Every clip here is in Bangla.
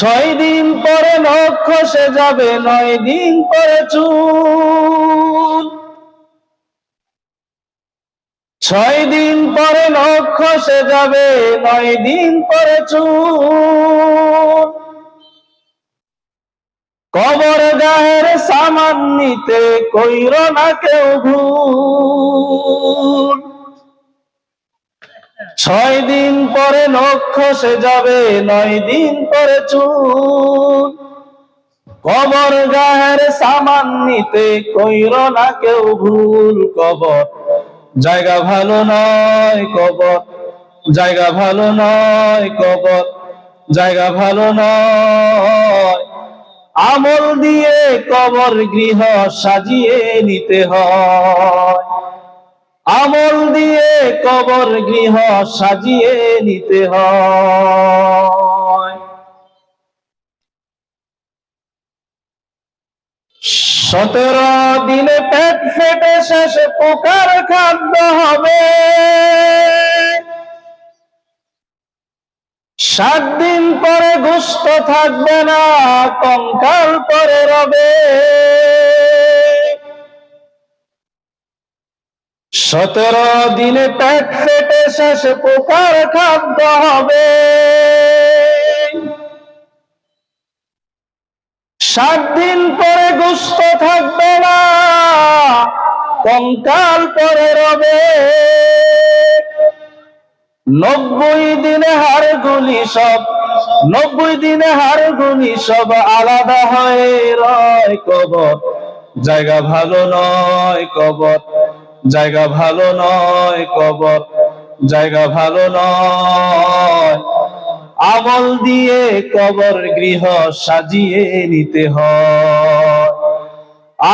6 দিন পরে নখ খসে যাবে, 9 দিন পরে চুল। 6 দিন পরে নখ খসে যাবে, 9 দিন পরে চুল। কবর গায়ের সামান নিতে কইর না কেউ ভুল। 6 দিন পরে নখ খসে যাবে, 9 দিন পরে চুল। কবর গায়ের সামান নিতে কইর না কেউ ভুল। কবর জায়গা ভালো নয়, কবর জায়গা ভালো নয়, কবর জায়গা ভালো নয়। আমল দিয়ে কবর গৃহ সাজিয়ে নিতে হয়, আমল দিয়ে কবর গৃহ সাজিয়ে নিতে হয়। 17 দিনে পেট ফেটে শেষে পোকার খাদ্য হবে। 7 দিন পরে গোশত থাকবে না, কঙ্কাল পরে রবে। 17 দিনে পেট ফেটে শেষে পোকার খাদ্য হবে। 7 দিন পরে গোশত থাকবে না, কঙ্কাল পরে রবে। 90 দিনে হাড়গুলি সব, 90 দিনে হাড়গুলি সব আলাদা হয়ে রয়। কবর জায়গা ভালো নয়, কবর জায়গা ভালো নয়, কবর জায়গা ভালো নয়। আমল দিয়ে কবর গৃহ সাজিয়ে নিতে হয়,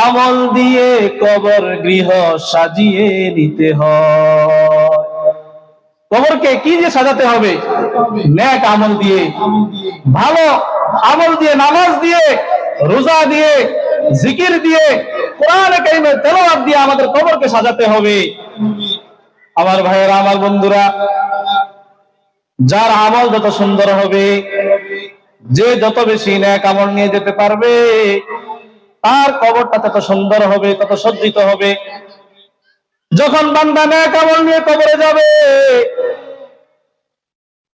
আমল দিয়ে কবর গৃহ সাজিয়ে নিতে হয়। কবরকে কি দিয়ে সাজাতে হবে? নেক আমল দিয়ে, ভালো আমল দিয়ে, নামাজ দিয়ে, রোজা দিয়ে, জিকির দিয়ে, কোরআন কারীমের তেলাওয়াত দিয়ে আমাদের কবরকে সাজাতে হবে। আমার ভাইয়েরা, আমার বন্ধুরা, যার আমল যত সুন্দর হবে, যে যত বেশি নেক আমল নিয়ে যেতে পারবে, তার কবরটা তত সুন্দর হবে, তত সজ্জিত হবে। যখন বান্দা নেক আমল নিয়ে কবরে যাবে,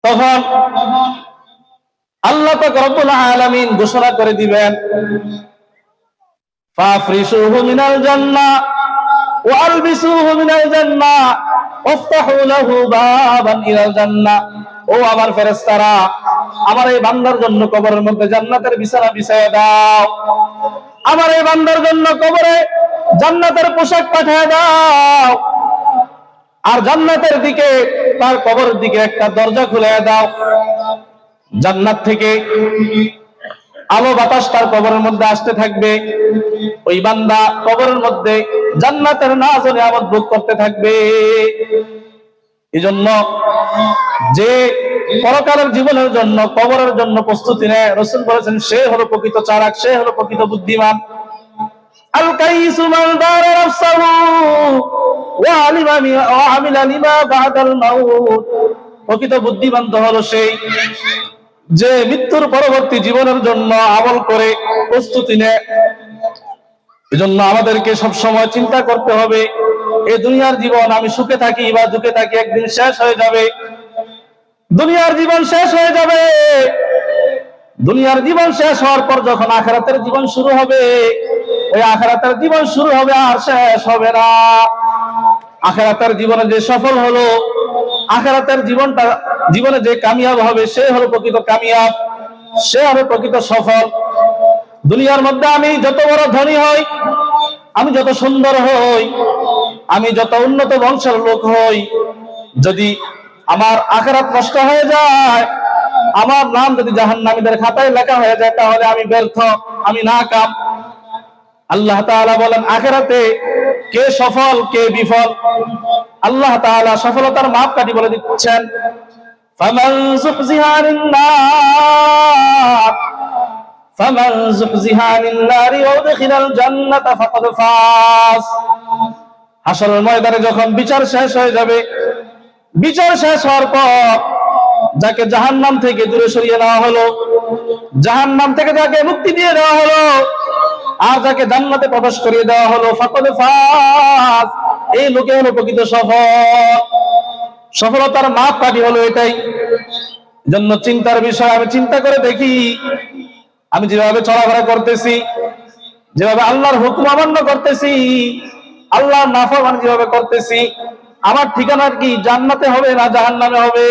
তখন আল্লাহ পাক রব্বুল আলামিন ঘোষণা করে দিবেন, ফাফরিশুহু মিনাল জান্নাহ ওয়া আলবিসুহু মিনাল জান্নাহ ওয়াফতাহু লাহু বাবান ইলাল জান্নাহ। ও আমার ফেরেশতারা, আমার এই বান্দার জন্য কবরের মধ্যে জান্নাতের বিছানা বিছায়া দাও, আমার এই বান্দার জন্য কবরে জান্নাতের পোশাক পাঠিয়ে দাও, আর জান্নাতের দিকে, তার কবরের দিকে একটা দরজা খুলে দাও। জান্নাত থেকে আলো বাতাস তার কবরের মধ্যে আসতে থাকবে। ওই বান্দা কবরের মধ্যে জান্নাতের নাজ ও নিয়ামত ভোগ করতে থাকবে। এজন্য যে পরকালের জীবনের জন্য, কবরের জন্য প্রস্তুতি নেয়, রাসূল বলেছেন সে হলো প্রকৃত চালাক, সে হলো প্রকৃত বুদ্ধিমান। আল কাইসু মান দারা নাফসাহু ওয়া আমিলা লিমা বাদাল মাউত। প্রকৃত বুদ্ধিমান তো হলো সেই যে মৃত্যুর পরবর্তী জীবনের জন্য আমল করে প্রস্তুতি নেয়। এজন্য আমাদেরকে সব সময় চিন্তা করতে হবে, এই দুনিয়ার জীবন আমি সুখে থাকি বা দুঃখে থাকি, একদিন শেষ হয়ে যাবে। দুনিয়ার জীবন শেষ হয়ে যাবে। দুনিয়ার জীবন শেষ হওয়ার পর যখন আখিরাতের জীবন শুরু হবে, ওই আখিরাতের জীবন শুরু হবে আর শেষ হবে না। আখিরাতের জীবনে যে সফল হলো, আখিরাতের জীবনে যে কামিয়াব হবে, সে হলো প্রকৃত কামিয়াব, সে হবে প্রকৃত সফল। দুনিয়ার মধ্যে আমি যত বড় ধনী হই, আমি যত সুন্দর হই, আমি যত উন্নত বংশের লোক হই, যদি আমার আখিরাত নষ্ট হয়ে যায়, আমার নাম যদি জাহান্নামীদের খাতায় লেখা হয়ে যায়, তাহলে আমি ব্যর্থ, আমি নাকাম। আল্লাহ তাআলা বলেন আখিরাতে কে সফল কে বিফল, আল্লাহ তাআলা সফলতার মাপকাঠি বলে দিচ্ছেন। ফামান যুহজিহা আনিন নার, ফামান যুহজিহা আনিন নারি ওয়া উদখিলাল জান্নাতা ফাকাদ ফাজ। হাশরের ময়দানে যখন বিচার শেষ হয়ে যাবে, বিচার শেষ হওয়ার পর যাকে জাহান্নাম থেকে দূরে সরিয়ে নেওয়া হলো, জাহান্নাম থেকে যাকে মুক্তি দিয়ে দেওয়া হলো আর যাকে জান্নাতে প্রবেশ করিয়ে দেওয়া হলো, ফাকাদ ফাজ, এই লোকে হলো প্রকৃত সফল। সফলতার মাপকাঠি হলো এটাই। জন্য চিন্তার বিষয়, আমি চিন্তা করে দেখি আমি যেভাবে চলাফেরা করতেছি, যেভাবে আল্লাহর হুকুম অমান্য করতেছি, আল্লাহর নাফরমানি যেভাবে করতেছি, আমার ঠিকানা কি জান্নাতে হবে না জাহান্নামে হবে?